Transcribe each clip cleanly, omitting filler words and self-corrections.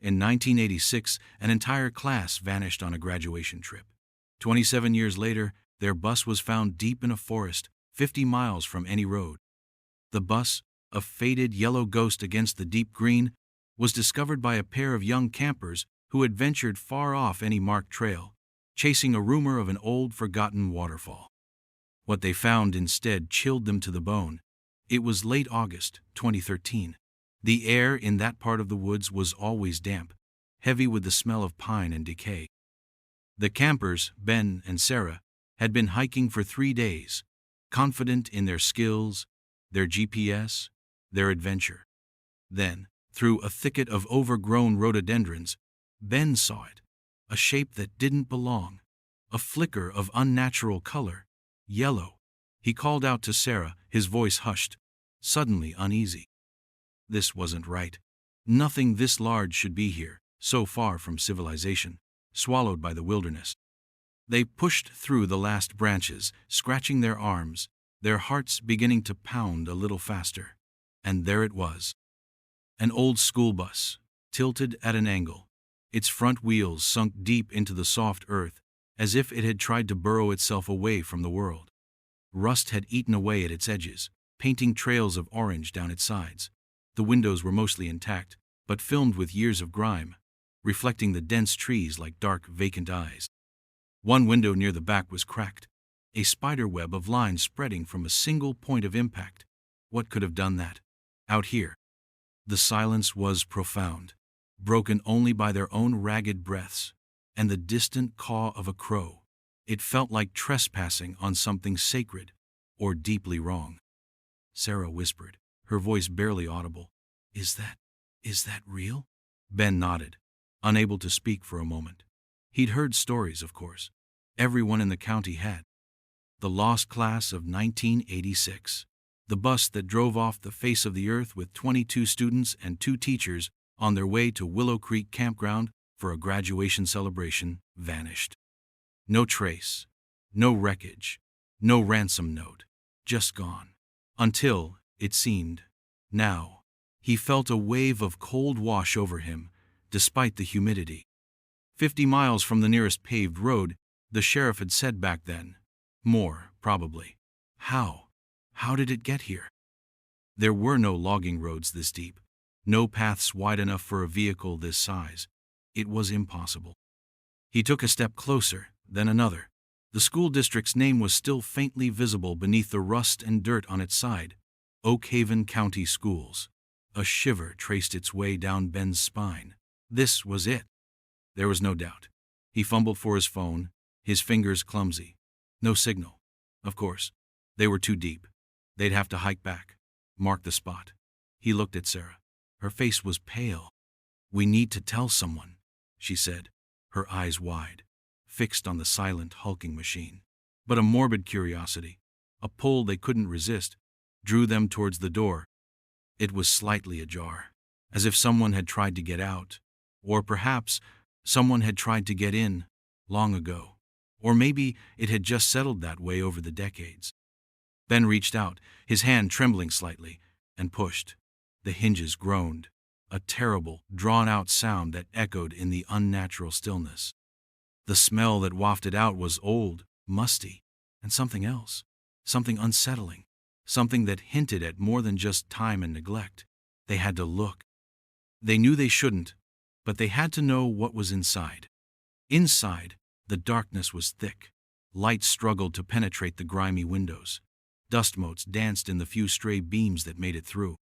In 1986, an entire class vanished on a graduation trip. 27 years later, their bus was found deep in a forest, 50 miles from any road. The bus, a faded yellow ghost against the deep green, was discovered by a pair of young campers who had ventured far off any marked trail, chasing a rumor of an old forgotten waterfall. What they found instead chilled them to the bone. It was late August 2013. The air in that part of the woods was always damp, heavy with the smell of pine and decay. The campers, Ben and Sarah, had been hiking for 3 days, confident in their skills, their GPS, their adventure. Then, through a thicket of overgrown rhododendrons, Ben saw it, a shape that didn't belong, a flicker of unnatural color, yellow. He called out to Sarah, his voice hushed, suddenly uneasy. This wasn't right. Nothing this large should be here, so far from civilization, swallowed by the wilderness. They pushed through the last branches, scratching their arms, their hearts beginning to pound a little faster. And there it was. An old school bus, tilted at an angle, its front wheels sunk deep into the soft earth, as if it had tried to burrow itself away from the world. Rust had eaten away at its edges, painting trails of orange down its sides. The windows were mostly intact, but filmed with years of grime, reflecting the dense trees like dark, vacant eyes. One window near the back was cracked, a spider web of lines spreading from a single point of impact. What could have done that? Out here. The silence was profound, broken only by their own ragged breaths and the distant caw of a crow. It felt like trespassing on something sacred or deeply wrong. Sarah whispered, her voice barely audible. Is that real? Ben nodded, unable to speak for a moment. He'd heard stories, of course. Everyone in the county had. The lost class of 1986. The bus that drove off the face of the earth with 22 students and 2 teachers on their way to Willow Creek Campground for a graduation celebration vanished. No trace, no wreckage, no ransom note, just gone. Until, it seemed, now, he felt a wave of cold wash over him, despite the humidity. 50 miles from the nearest paved road, the sheriff had said back then. More, probably. How did it get here? There were no logging roads this deep, no paths wide enough for a vehicle this size. It was impossible. He took a step closer, then another. The school district's name was still faintly visible beneath the rust and dirt on its side. Oak Haven County Schools. A shiver traced its way down Ben's spine. This was it. There was no doubt. He fumbled for his phone, his fingers clumsy. No signal. Of course. They were too deep. They'd have to hike back, mark the spot. He looked at Sarah. Her face was pale. We need to tell someone, she said, her eyes wide, fixed on the silent, hulking machine. But a morbid curiosity, a pull they couldn't resist, drew them towards the door. It was slightly ajar, as if someone had tried to get out, or perhaps someone had tried to get in long ago, or maybe it had just settled that way over the decades. Ben reached out, his hand trembling slightly, and pushed. The hinges groaned, a terrible, drawn-out sound that echoed in the unnatural stillness. The smell that wafted out was old, musty, and something else, something unsettling, something that hinted at more than just time and neglect. They had to look. They knew they shouldn't, but they had to know what was inside. Inside, the darkness was thick. Light struggled to penetrate the grimy windows. Dust motes danced in the few stray beams that made it through.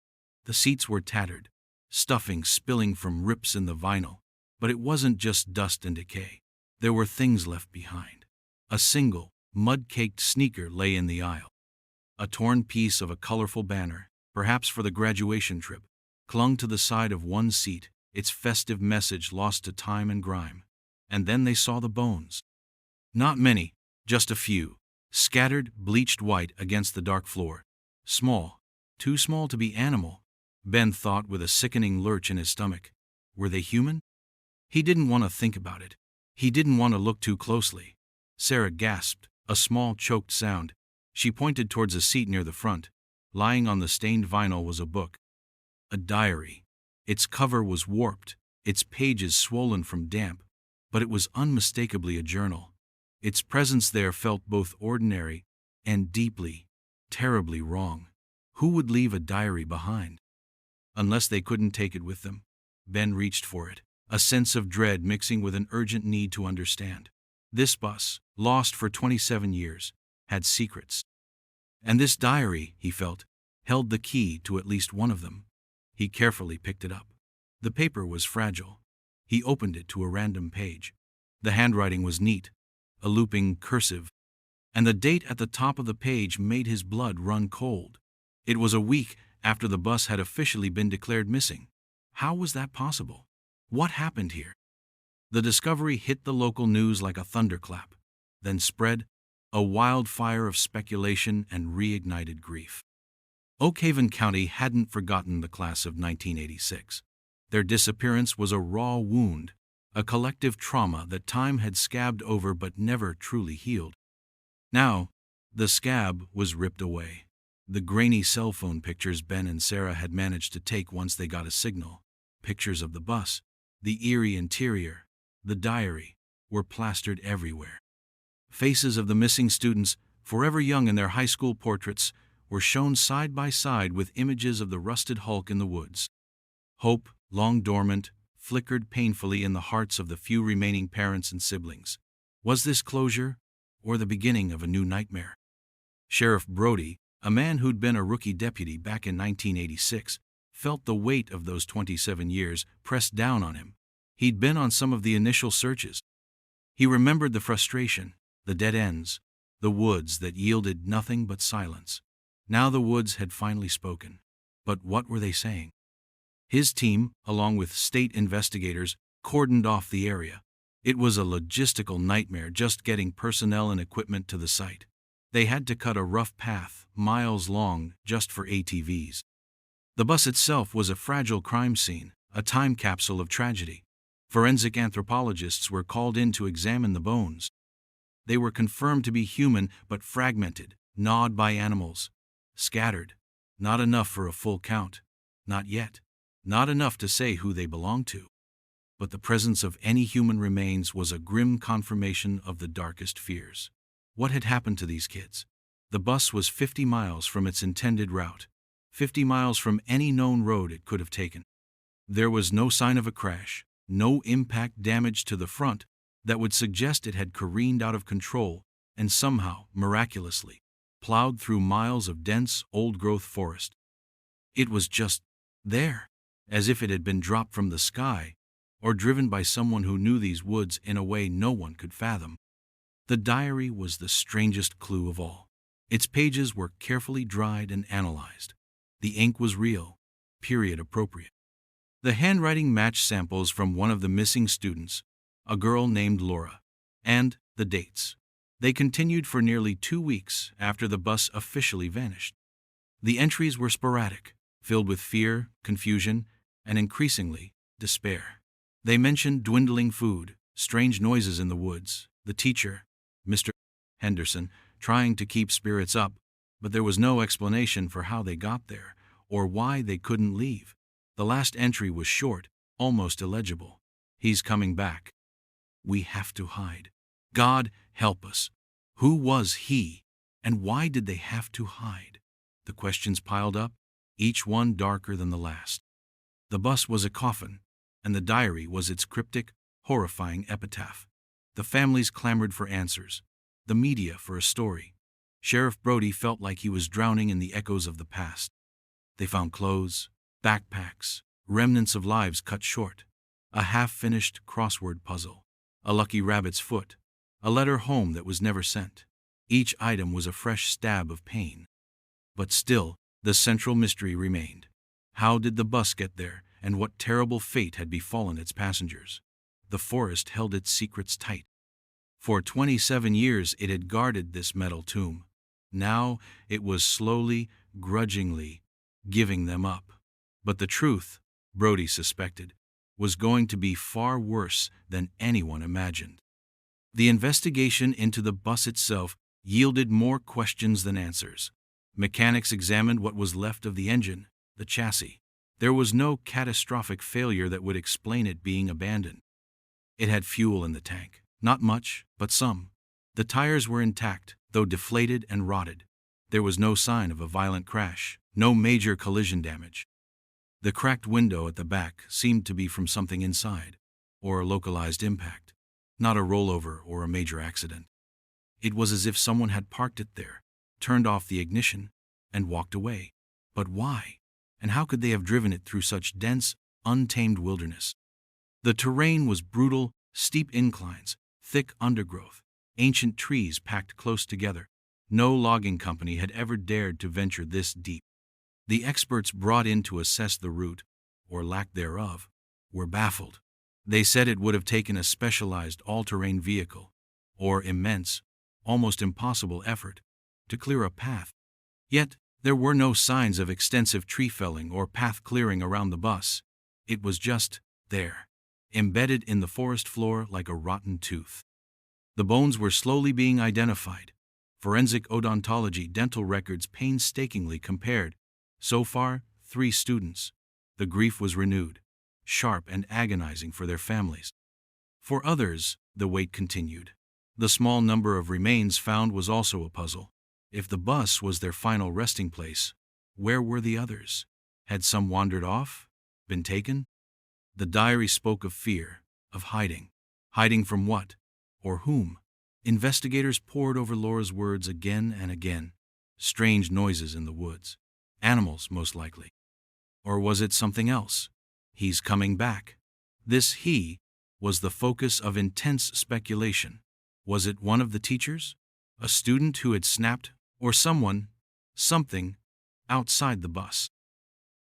The seats were tattered, stuffing spilling from rips in the vinyl. But it wasn't just dust and decay. There were things left behind. A single, mud-caked sneaker lay in the aisle. A torn piece of a colorful banner, perhaps for the graduation trip, clung to the side of one seat, its festive message lost to time and grime. And then they saw the bones. Not many, just a few, scattered, bleached white against the dark floor. Small, too small to be animal, Ben thought with a sickening lurch in his stomach. Were they human? He didn't want to think about it. He didn't want to look too closely. Sarah gasped, a small choked sound. She pointed towards a seat near the front. Lying on the stained vinyl was a book. A diary. Its cover was warped, its pages swollen from damp, but it was unmistakably a journal. Its presence there felt both ordinary and deeply, terribly wrong. Who would leave a diary behind? Unless they couldn't take it with them. Ben reached for it, a sense of dread mixing with an urgent need to understand. This bus, lost for 27 years, had secrets. And this diary, he felt, held the key to at least one of them. He carefully picked it up. The paper was fragile. He opened it to a random page. The handwriting was neat, a looping cursive, and the date at the top of the page made his blood run cold. It was a week after the bus had officially been declared missing. How was that possible? What happened here? The discovery hit the local news like a thunderclap, then spread, a wildfire of speculation and reignited grief. Oak Haven County hadn't forgotten the class of 1986. Their disappearance was a raw wound, a collective trauma that time had scabbed over but never truly healed. Now, the scab was ripped away. The grainy cell phone pictures Ben and Sarah had managed to take once they got a signal, pictures of the bus, the eerie interior, the diary, were plastered everywhere. Faces of the missing students, forever young in their high school portraits, were shown side by side with images of the rusted hulk in the woods. Hope, long dormant, flickered painfully in the hearts of the few remaining parents and siblings. Was this closure, or the beginning of a new nightmare? Sheriff Brody, a man who'd been a rookie deputy back in 1986, felt the weight of those 27 years pressed down on him. He'd been on some of the initial searches. He remembered the frustration, the dead ends, the woods that yielded nothing but silence. Now the woods had finally spoken. But what were they saying? His team, along with state investigators, cordoned off the area. It was a logistical nightmare just getting personnel and equipment to the site. They had to cut a rough path, miles long, just for ATVs. The bus itself was a fragile crime scene, a time capsule of tragedy. Forensic anthropologists were called in to examine the bones. They were confirmed to be human but fragmented, gnawed by animals. Scattered. Not enough for a full count. Not yet. Not enough to say who they belonged to. But the presence of any human remains was a grim confirmation of the darkest fears. What had happened to these kids? The bus was 50 miles from its intended route, 50 miles from any known road it could have taken. There was no sign of a crash, no impact damage to the front that would suggest it had careened out of control and somehow, miraculously, plowed through miles of dense, old-growth forest. It was just there, as if it had been dropped from the sky, or driven by someone who knew these woods in a way no one could fathom. The diary was the strangest clue of all. Its pages were carefully dried and analyzed. The ink was real, period appropriate. The handwriting matched samples from one of the missing students, a girl named Laura, and the dates. They continued for nearly 2 weeks after the bus officially vanished. The entries were sporadic, filled with fear, confusion, and increasingly, despair. They mentioned dwindling food, strange noises in the woods, the teacher, Mr. Henderson, trying to keep spirits up, but there was no explanation for how they got there or why they couldn't leave. The last entry was short, almost illegible. He's coming back. We have to hide. God help us. Who was he, and why did they have to hide? The questions piled up, each one darker than the last. The bus was a coffin, and the diary was its cryptic, horrifying epitaph. The families clamored for answers, the media for a story. Sheriff Brody felt like he was drowning in the echoes of the past. They found clothes, backpacks, remnants of lives cut short, a half-finished crossword puzzle, a lucky rabbit's foot, a letter home that was never sent. Each item was a fresh stab of pain. But still, the central mystery remained. How did the bus get there, and what terrible fate had befallen its passengers? The forest held its secrets tight. For 27 years it had guarded this metal tomb. Now it was slowly, grudgingly, giving them up. But the truth, Brody suspected, was going to be far worse than anyone imagined. The investigation into the bus itself yielded more questions than answers. Mechanics examined what was left of the engine, the chassis. There was no catastrophic failure that would explain it being abandoned. It had fuel in the tank. Not much, but some. The tires were intact, though deflated and rotted. There was no sign of a violent crash, no major collision damage. The cracked window at the back seemed to be from something inside, or a localized impact, not a rollover or a major accident. It was as if someone had parked it there, turned off the ignition, and walked away. But why? And how could they have driven it through such dense, untamed wilderness? The terrain was brutal, steep inclines, thick undergrowth, ancient trees packed close together. No logging company had ever dared to venture this deep. The experts brought in to assess the route, or lack thereof, were baffled. They said it would have taken a specialized all-terrain vehicle, or immense, almost impossible effort, to clear a path. Yet, there were no signs of extensive tree felling or path clearing around the bus. It was just there, embedded in the forest floor like a rotten tooth. The bones were slowly being identified. Forensic odontology dental records painstakingly compared. So far, 3 students. The grief was renewed, sharp and agonizing for their families. For others, the wait continued. The small number of remains found was also a puzzle. If the bus was their final resting place, where were the others? Had some wandered off? Been taken? The diary spoke of fear, of hiding. Hiding from what? Or whom? Investigators pored over Laura's words again and again. Strange noises in the woods. Animals, most likely. Or was it something else? He's coming back. This he was the focus of intense speculation. Was it one of the teachers? A student who had snapped? Or someone, something, outside the bus?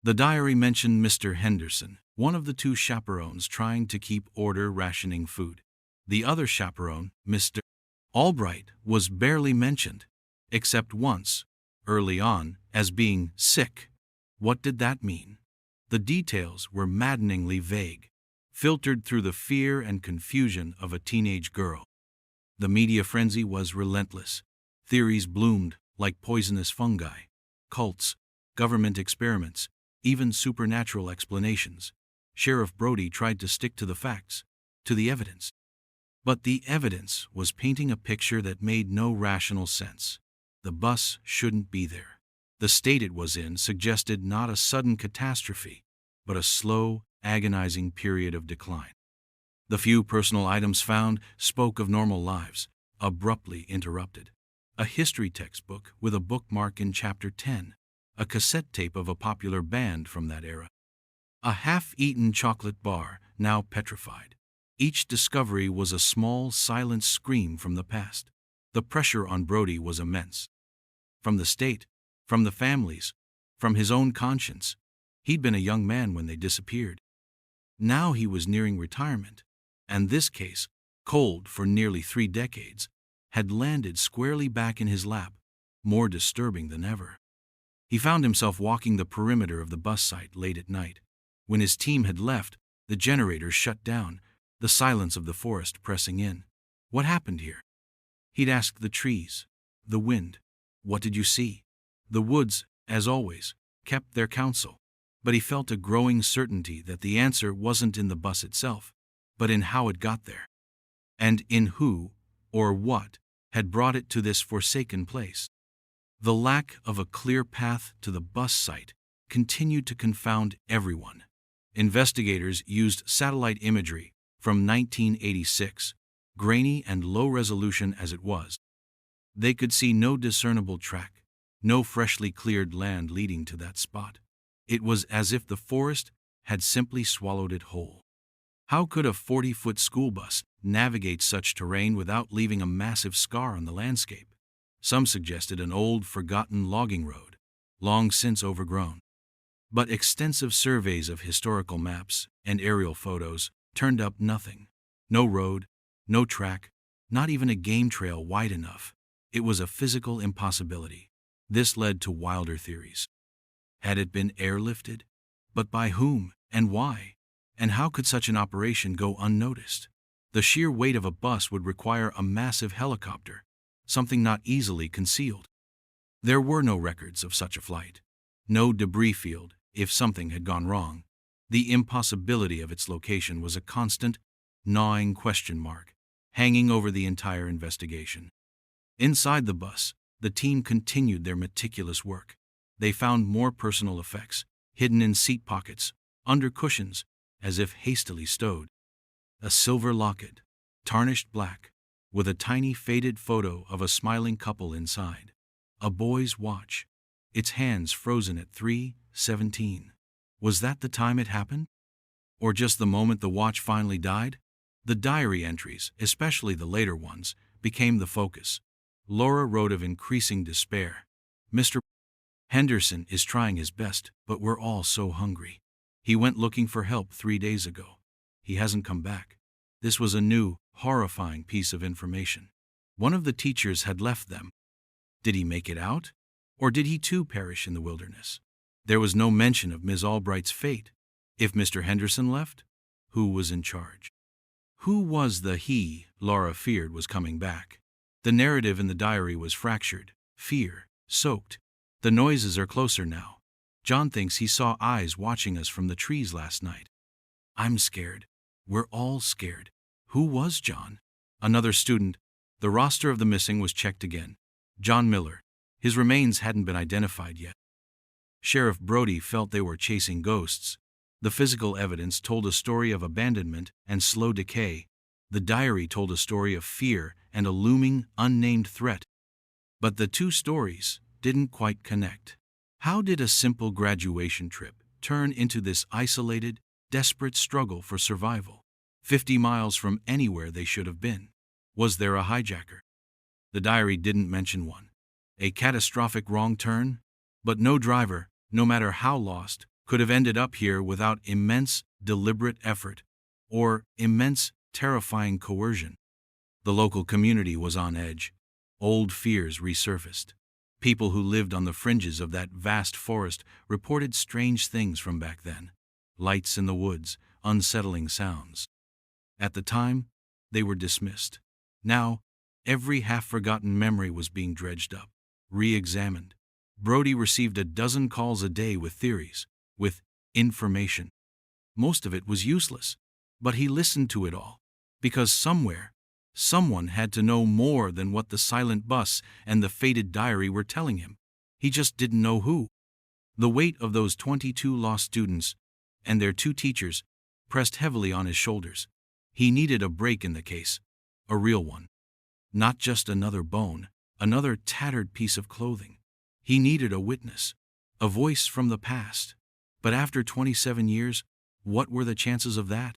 The diary mentioned Mr. Henderson, one of the 2 chaperones trying to keep order rationing food. The other chaperone, Mr. Albright, was barely mentioned, except once, early on, as being sick. What did that mean? The details were maddeningly vague, filtered through the fear and confusion of a teenage girl. The media frenzy was relentless. Theories bloomed like poisonous fungi. Cults, government experiments, even supernatural explanations. Sheriff Brody tried to stick to the facts, to the evidence. But the evidence was painting a picture that made no rational sense. The bus shouldn't be there. The state it was in suggested not a sudden catastrophe, but a slow, agonizing period of decline. The few personal items found spoke of normal lives, abruptly interrupted. A history textbook with a bookmark in Chapter 10, a cassette tape of a popular band from that era. A half-eaten chocolate bar, now petrified. Each discovery was a small, silent scream from the past. The pressure on Brody was immense. From the state, from the families, from his own conscience. He'd been a young man when they disappeared. Now he was nearing retirement, and this case, cold for nearly 3 decades, had landed squarely back in his lap, more disturbing than ever. He found himself walking the perimeter of the bus site late at night. When his team had left, the generators shut down, the silence of the forest pressing in. What happened here? He'd asked the trees, the wind. What did you see? The woods, as always, kept their counsel. But he felt a growing certainty that the answer wasn't in the bus itself, but in how it got there. And in who, or what, had brought it to this forsaken place. The lack of a clear path to the bus site continued to confound everyone. Investigators used satellite imagery from 1986, grainy and low resolution as it was. They could see no discernible track, no freshly cleared land leading to that spot. It was as if the forest had simply swallowed it whole. How could a 40-foot school bus navigate such terrain without leaving a massive scar on the landscape? Some suggested an old, forgotten logging road, long since overgrown. But extensive surveys of historical maps and aerial photos turned up nothing. No road, no track, not even a game trail wide enough. It was a physical impossibility. This led to wilder theories. Had it been airlifted? But by whom and why? And how could such an operation go unnoticed? The sheer weight of a bus would require a massive helicopter, something not easily concealed. There were no records of such a flight. No debris field, if something had gone wrong. The impossibility of its location was a constant, gnawing question mark, hanging over the entire investigation. Inside the bus, the team continued their meticulous work. They found more personal effects, hidden in seat pockets, under cushions, as if hastily stowed. A silver locket, tarnished black, with a tiny faded photo of a smiling couple inside. A boy's watch, its hands frozen at 3:17. Was that the time it happened? Or just the moment the watch finally died? The diary entries, especially the later ones, became the focus. Laura wrote of increasing despair. Mr. Henderson is trying his best, but we're all so hungry. He went looking for help 3 days ago. He hasn't come back. This was a new, horrifying piece of information. One of the teachers had left them. Did he make it out? Or did he too perish in the wilderness? There was no mention of Ms. Albright's fate. If Mr. Henderson left, who was in charge? Who was the he Laura feared was coming back? The narrative in the diary was fractured, fear-soaked. The noises are closer now. John thinks he saw eyes watching us from the trees last night. I'm scared. We're all scared. Who was John? Another student. The roster of the missing was checked again. John Miller. His remains hadn't been identified yet. Sheriff Brody felt they were chasing ghosts. The physical evidence told a story of abandonment and slow decay. The diary told a story of fear and a looming, unnamed threat. But the two stories didn't quite connect. How did a simple graduation trip turn into this isolated, desperate struggle for survival, 50 miles from anywhere they should have been? Was there a hijacker? The diary didn't mention one. A catastrophic wrong turn? But no driver, no matter how lost, could have ended up here without immense, deliberate effort, or immense, terrifying coercion. The local community was on edge. Old fears resurfaced. People who lived on the fringes of that vast forest reported strange things from back then. Lights in the woods, unsettling sounds. At the time, they were dismissed. Now, every half-forgotten memory was being dredged up, re-examined. Brody received a dozen calls a day with theories, with information. Most of it was useless, but he listened to it all, because somewhere, someone had to know more than what the silent bus and the faded diary were telling him. He just didn't know who. The weight of those 22 lost students, and their 2 teachers, pressed heavily on his shoulders. He needed a break in the case, a real one. Not just another bone, another tattered piece of clothing. He needed a witness, a voice from the past. But after 27 years, what were the chances of that?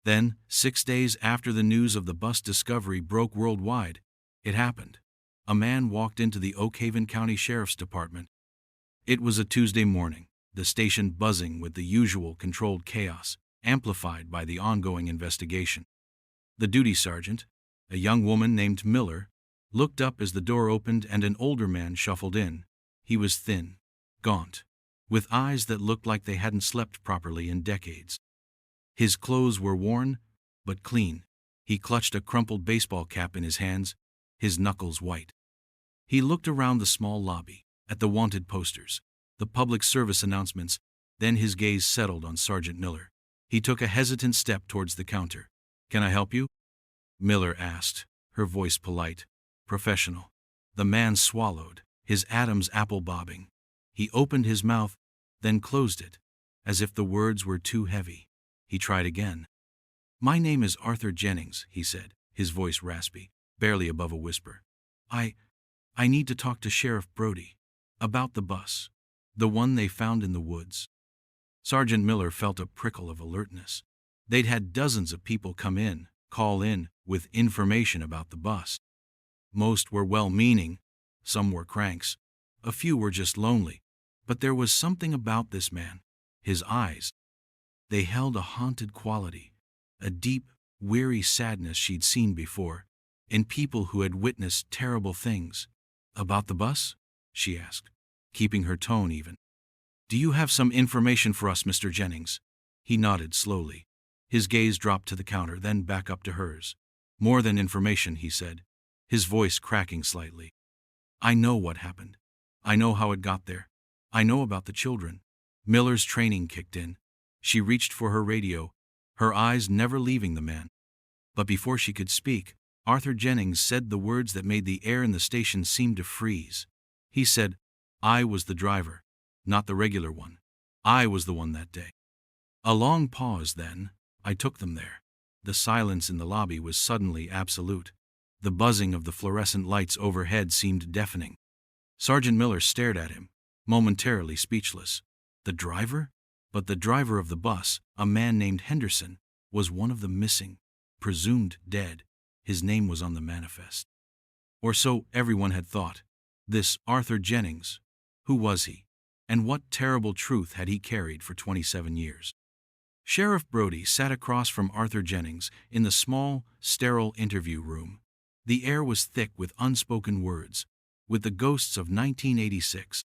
Then, 6 days after the news of the bus discovery broke worldwide, it happened. A man walked into the Oak Haven County Sheriff's Department. It was a Tuesday morning, the station buzzing with the usual controlled chaos, amplified by the ongoing investigation. The duty sergeant, a young woman named Miller, looked up as the door opened and an older man shuffled in. He was thin, gaunt, with eyes that looked like they hadn't slept properly in decades. His clothes were worn, but clean. He clutched a crumpled baseball cap in his hands, his knuckles white. He looked around the small lobby, at the wanted posters, the public service announcements, then his gaze settled on Sergeant Miller. He took a hesitant step towards the counter. "Can I help you?" Miller asked, her voice polite, professional. The man swallowed, his Adam's apple bobbing. He opened his mouth, then closed it, as if the words were too heavy. He tried again. "My name is Arthur Jennings," he said, his voice raspy, barely above a whisper. I need to talk to Sheriff Brody. About the bus. The one they found in the woods." Sergeant Miller felt a prickle of alertness. They'd had dozens of people call in, with information about the bus. Most were well-meaning, some were cranks, a few were just lonely, but there was something about this man, his eyes. They held a haunted quality, a deep, weary sadness she'd seen before, in people who had witnessed terrible things. "About the bus?" she asked, keeping her tone even. "Do you have some information for us, Mr. Jennings?" He nodded slowly. His gaze dropped to the counter, then back up to hers. "More than information," he said, his voice cracking slightly. "I know what happened. I know how it got there. I know about the children. Miller's training kicked in. She reached for her radio, her eyes never leaving the man. But before she could speak, Arthur Jennings said the words that made the air in the station seem to freeze. He said, "I was the driver, not the regular one. I was the one that day." A long pause, then. I took them there. The silence in the lobby was suddenly absolute. The buzzing of the fluorescent lights overhead seemed deafening. Sergeant Miller stared at him, momentarily speechless. The driver? But the driver of the bus, a man named Henderson, was one of the missing, presumed dead. His name was on the manifest. Or so everyone had thought. This Arthur Jennings, who was he? And what terrible truth had he carried for 27 years? Sheriff Brody sat across from Arthur Jennings in the small, sterile interview room. The air was thick with unspoken words, with the ghosts of 1986.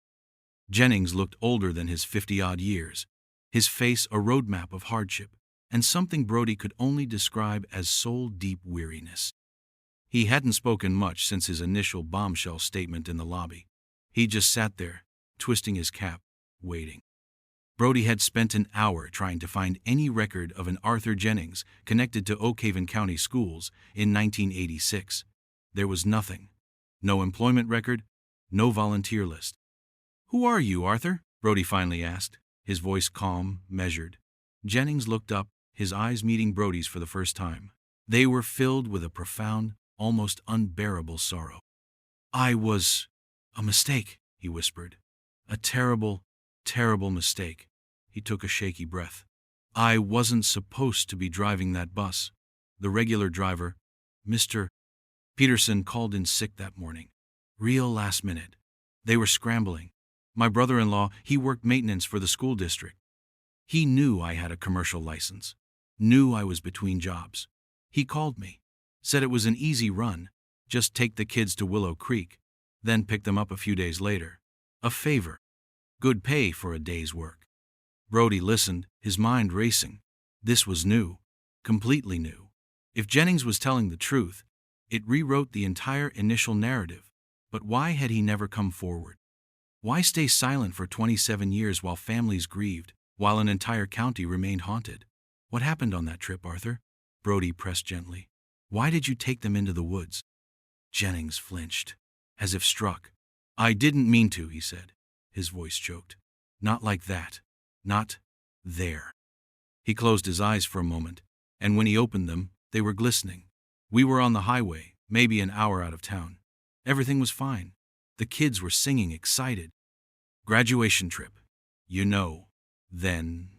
Jennings looked older than his 50-odd years, his face a roadmap of hardship, and something Brody could only describe as soul-deep weariness. He hadn't spoken much since his initial bombshell statement in the lobby. He just sat there, twisting his cap, waiting. Brody had spent an hour trying to find any record of an Arthur Jennings connected to Oak Haven County Schools in 1986. There was nothing. No employment record, no volunteer list. "Who are you, Arthur?" Brody finally asked, his voice calm, measured. Jennings looked up, his eyes meeting Brody's for the first time. They were filled with a profound, almost unbearable sorrow. "I was a mistake," he whispered. "A terrible, terrible mistake." He took a shaky breath. "I wasn't supposed to be driving that bus. The regular driver, Mr. Peterson, called in sick that morning. Real last minute. They were scrambling. My brother-in-law, he worked maintenance for the school district. He knew I had a commercial license, knew I was between jobs. He called me, said it was an easy run, just take the kids to Willow Creek, then pick them up a few days later. A favor. Good pay for a day's work." Brody listened, his mind racing. This was new, completely new. If Jennings was telling the truth, it rewrote the entire initial narrative. But why had he never come forward? Why stay silent for 27 years while families grieved, while an entire county remained haunted? "What happened on that trip, Arthur?" Brody pressed gently. "Why did you take them into the woods?" Jennings flinched, as if struck. "I didn't mean to," he said, his voice choked. "Not like that. Not there." He closed his eyes for a moment, and when he opened them, they were glistening. "We were on the highway, maybe an hour out of town. Everything was fine. The kids were singing, excited. Graduation trip. You know. Then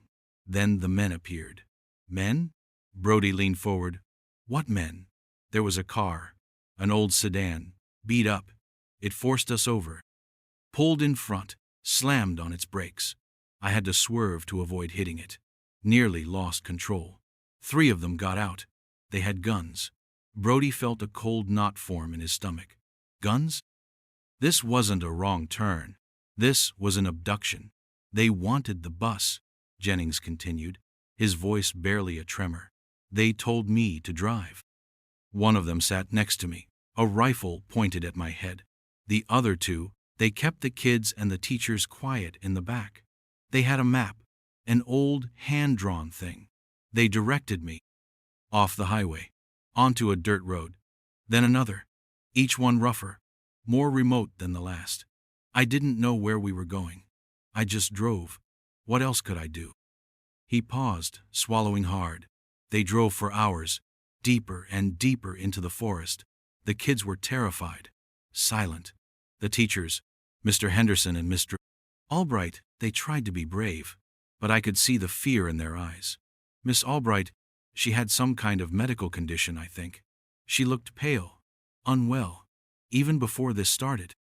the men appeared." "Men?" Brody leaned forward. "What men?" "There was a car, an old sedan, beat up. It forced us over. Pulled in front, slammed on its brakes. I had to swerve to avoid hitting it. Nearly lost control. 3 of them got out. They had guns." Brody felt a cold knot form in his stomach. Guns? This wasn't a wrong turn. This was an abduction. "They wanted the bus," Jennings continued, his voice barely a tremor. "They told me to drive. One of them sat next to me, a rifle pointed at my head. The other 2, they kept the kids and the teachers quiet in the back. They had a map, an old hand-drawn thing. They directed me off the highway, onto a dirt road, then another, each one rougher, more remote than the last. I didn't know where we were going. I just drove. What else could I do?" He paused, swallowing hard. They drove for hours, deeper and deeper into the forest. The kids were terrified, silent. The teachers, Mr. Henderson and Mr. Albright, they tried to be brave, but I could see the fear in their eyes. Miss Albright, she had some kind of medical condition, I think. She looked pale, unwell, even before this started.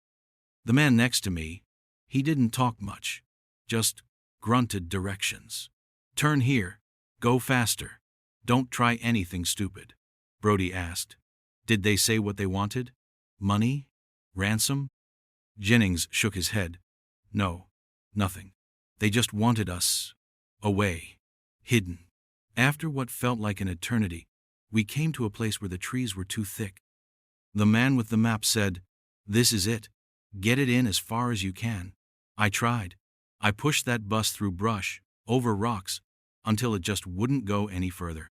The man next to me, he didn't talk much, just grunted directions. "Turn here, go faster, don't try anything stupid." Brody asked, "Did they say what they wanted? Money? Ransom?" Jennings shook his head. "No, nothing. They just wanted us away, hidden." After what felt like an eternity, we came to a place where the trees were too thick. The man with the map said, "This is it. Get it in as far as you can." I tried. I pushed that bus through brush, over rocks, until it just wouldn't go any further.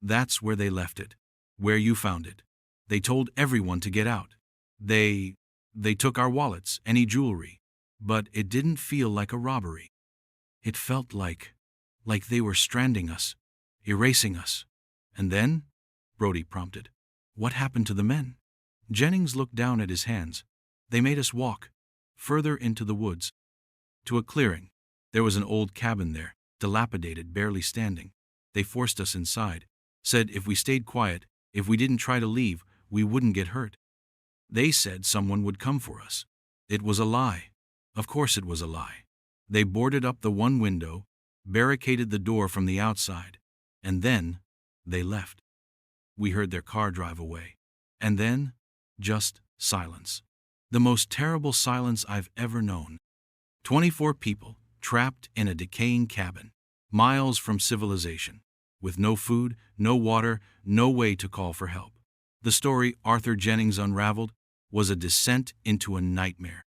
That's where they left it. Where you found it. They told everyone to get out. They took our wallets, any jewelry. But it didn't feel like a robbery. It felt like they were stranding us, erasing us. And then? Brody prompted. What happened to the men? Jennings looked down at his hands. They made us walk, further into the woods. To a clearing. There was an old cabin there, dilapidated, barely standing. They forced us inside. Said if we stayed quiet, if we didn't try to leave, we wouldn't get hurt. They said someone would come for us. It was a lie. Of course it was a lie. They boarded up the one window, barricaded the door from the outside, and then they left. We heard their car drive away. And then, just silence. The most terrible silence I've ever known. 24 people, trapped in a decaying cabin, miles from civilization, with no food, no water, no way to call for help. The story Arthur Jennings unraveled was a descent into a nightmare.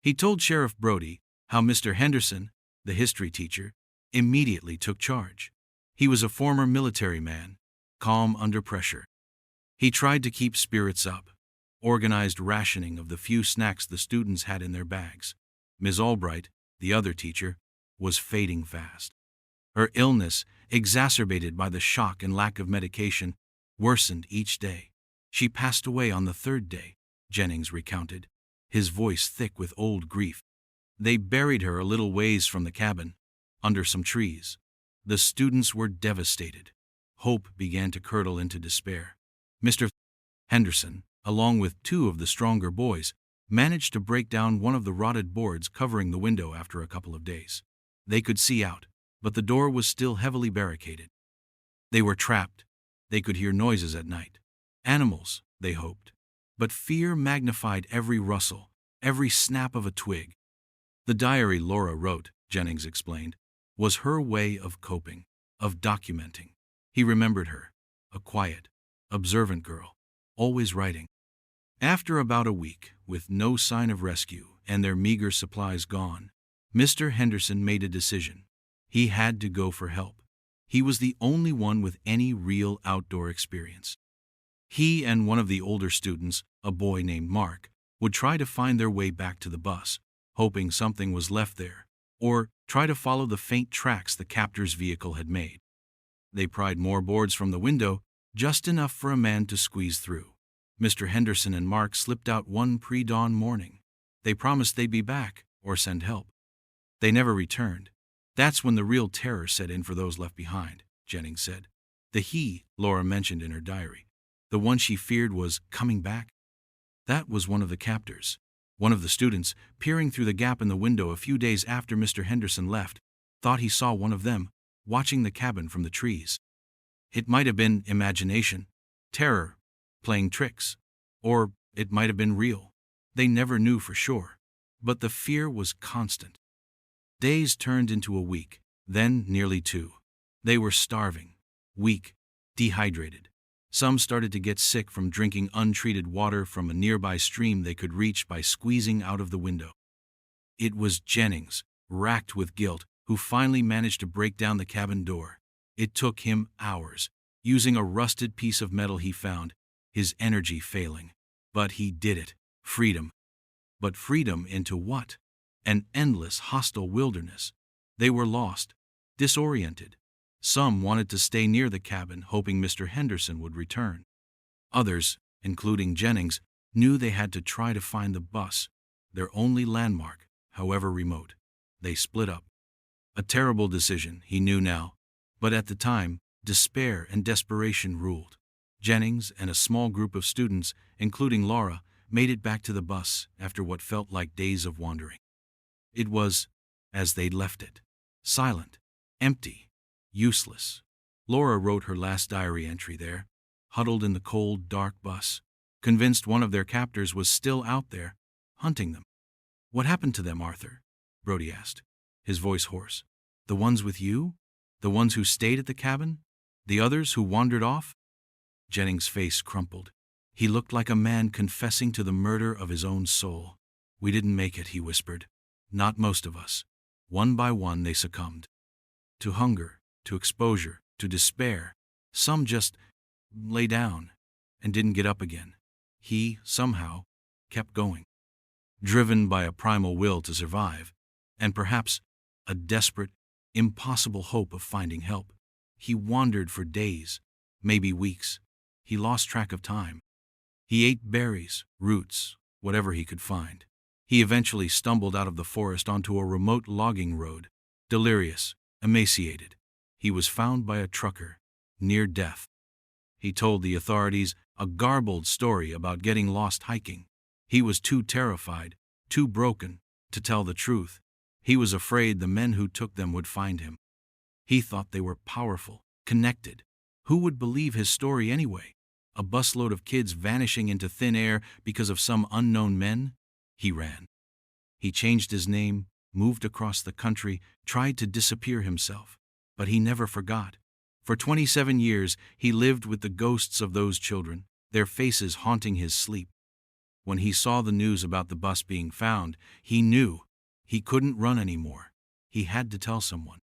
He told Sheriff Brody how Mr. Henderson, the history teacher, immediately took charge. He was a former military man, calm under pressure. He tried to keep spirits up, organized rationing of the few snacks the students had in their bags. Ms. Albright, the other teacher, was fading fast. Her illness, exacerbated by the shock and lack of medication, worsened each day. She passed away on the third day, Jennings recounted, his voice thick with old grief. They buried her a little ways from the cabin, under some trees. The students were devastated. Hope began to curdle into despair. Mr. Henderson, along with two of the stronger boys, managed to break down one of the rotted boards covering the window after a couple of days. They could see out, but the door was still heavily barricaded. They were trapped. They could hear noises at night. Animals, they hoped. But fear magnified every rustle, every snap of a twig. The diary Laura wrote, Jennings explained, was her way of coping, of documenting. He remembered her, a quiet, observant girl, always writing. After about a week, with no sign of rescue and their meager supplies gone, Mr. Henderson made a decision. He had to go for help. He was the only one with any real outdoor experience. He and one of the older students, a boy named Mark, would try to find their way back to the bus, hoping something was left there, or try to follow the faint tracks the captor's vehicle had made. They pried more boards from the window, just enough for a man to squeeze through. Mr. Henderson and Mark slipped out one pre-dawn morning. They promised they'd be back, or send help. They never returned. That's when the real terror set in for those left behind, Jennings said. The he Laura mentioned in her diary, the one she feared was coming back. That was one of the captors. One of the students, peering through the gap in the window a few days after Mr. Henderson left, thought he saw one of them, watching the cabin from the trees. It might have been imagination, terror, playing tricks, or it might have been real. They never knew for sure, but the fear was constant. Days turned into a week, then nearly 2. They were starving, weak, dehydrated. Some started to get sick from drinking untreated water from a nearby stream they could reach by squeezing out of the window. It was Jennings, racked with guilt, who finally managed to break down the cabin door. It took him hours, using a rusted piece of metal he found, his energy failing. But he did it. Freedom. But freedom into what? An endless, hostile wilderness. They were lost, disoriented. Some wanted to stay near the cabin, hoping Mr. Henderson would return. Others, including Jennings, knew they had to try to find the bus, their only landmark, however remote. They split up. A terrible decision, he knew now, but at the time, despair and desperation ruled. Jennings and a small group of students, including Laura, made it back to the bus after what felt like days of wandering. It was as they'd left it, silent, empty, useless. Laura wrote her last diary entry there, huddled in the cold, dark bus, convinced one of their captors was still out there, hunting them. "What happened to them, Arthur?" Brody asked, his voice hoarse. "The ones with you? The ones who stayed at the cabin? The others who wandered off?" Jennings' face crumpled. He looked like a man confessing to the murder of his own soul. "We didn't make it," he whispered. "Not most of us. One by one they succumbed. To hunger, to exposure, to despair. Some just lay down and didn't get up again. He, somehow, kept going. Driven by a primal will to survive, and perhaps a desperate, impossible hope of finding help, he wandered for days, maybe weeks. He lost track of time. He ate berries, roots, whatever he could find. He eventually stumbled out of the forest onto a remote logging road. Delirious, emaciated, he was found by a trucker, near death. He told the authorities a garbled story about getting lost hiking. He was too terrified, too broken, to tell the truth. He was afraid the men who took them would find him. He thought they were powerful, connected. Who would believe his story anyway? A busload of kids vanishing into thin air because of some unknown men? He ran. He changed his name, moved across the country, tried to disappear himself. But he never forgot. For 27 years, he lived with the ghosts of those children, their faces haunting his sleep. When he saw the news about the bus being found, he knew he couldn't run anymore. He had to tell someone.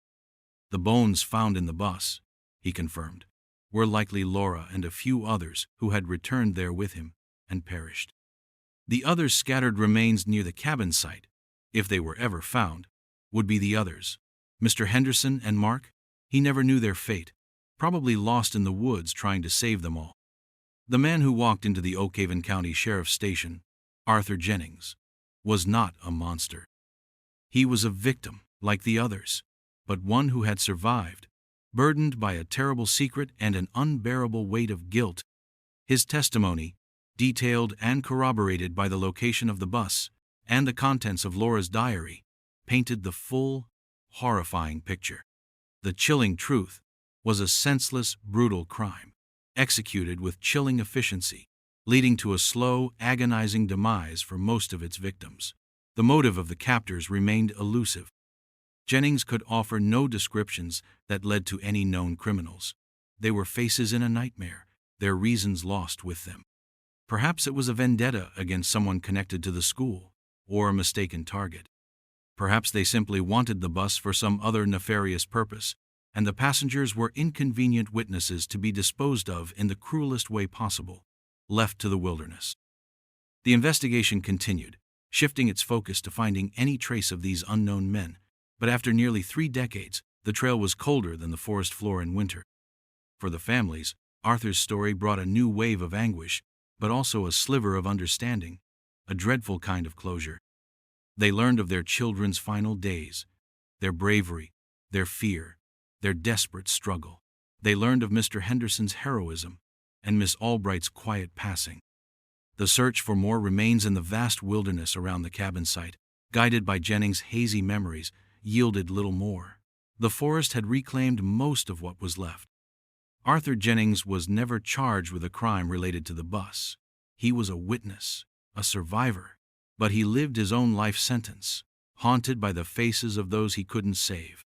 The bones found in the bus, he confirmed, were likely Laura and a few others who had returned there with him and perished. The others' scattered remains near the cabin site, if they were ever found, would be the others. Mr. Henderson and Mark, he never knew their fate, probably lost in the woods trying to save them all. The man who walked into the Oakhaven County Sheriff's Station, Arthur Jennings, was not a monster. He was a victim, like the others, but one who had survived, burdened by a terrible secret and an unbearable weight of guilt. His testimony, detailed and corroborated by the location of the bus and the contents of Laura's diary, painted the full, horrifying picture. The chilling truth was a senseless, brutal crime, executed with chilling efficiency, leading to a slow, agonizing demise for most of its victims. The motive of the captors remained elusive. Jennings could offer no descriptions that led to any known criminals. They were faces in a nightmare, their reasons lost with them. Perhaps it was a vendetta against someone connected to the school, or a mistaken target. Perhaps they simply wanted the bus for some other nefarious purpose, and the passengers were inconvenient witnesses to be disposed of in the cruelest way possible, left to the wilderness. The investigation continued, shifting its focus to finding any trace of these unknown men, but after nearly 3 decades, the trail was colder than the forest floor in winter. For the families, Arthur's story brought a new wave of anguish, but also a sliver of understanding, a dreadful kind of closure. They learned of their children's final days, their bravery, their fear, their desperate struggle. They learned of Mr. Henderson's heroism and Miss Albright's quiet passing. The search for more remains in the vast wilderness around the cabin site, guided by Jennings' hazy memories, yielded little more. The forest had reclaimed most of what was left. Arthur Jennings was never charged with a crime related to the bus. He was a witness, a survivor, but he lived his own life sentence, haunted by the faces of those he couldn't save.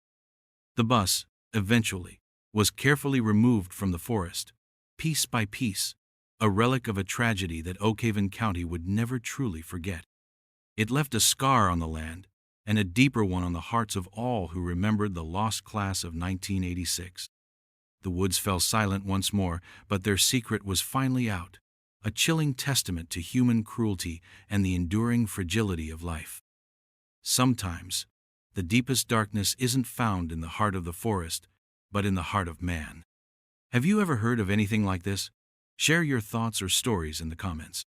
The bus, eventually, was carefully removed from the forest, piece by piece, a relic of a tragedy that Oakhaven County would never truly forget. It left a scar on the land, and a deeper one on the hearts of all who remembered the lost class of 1986. The woods fell silent once more, but their secret was finally out, a chilling testament to human cruelty and the enduring fragility of life. Sometimes, the deepest darkness isn't found in the heart of the forest, but in the heart of man. Have you ever heard of anything like this? Share your thoughts or stories in the comments.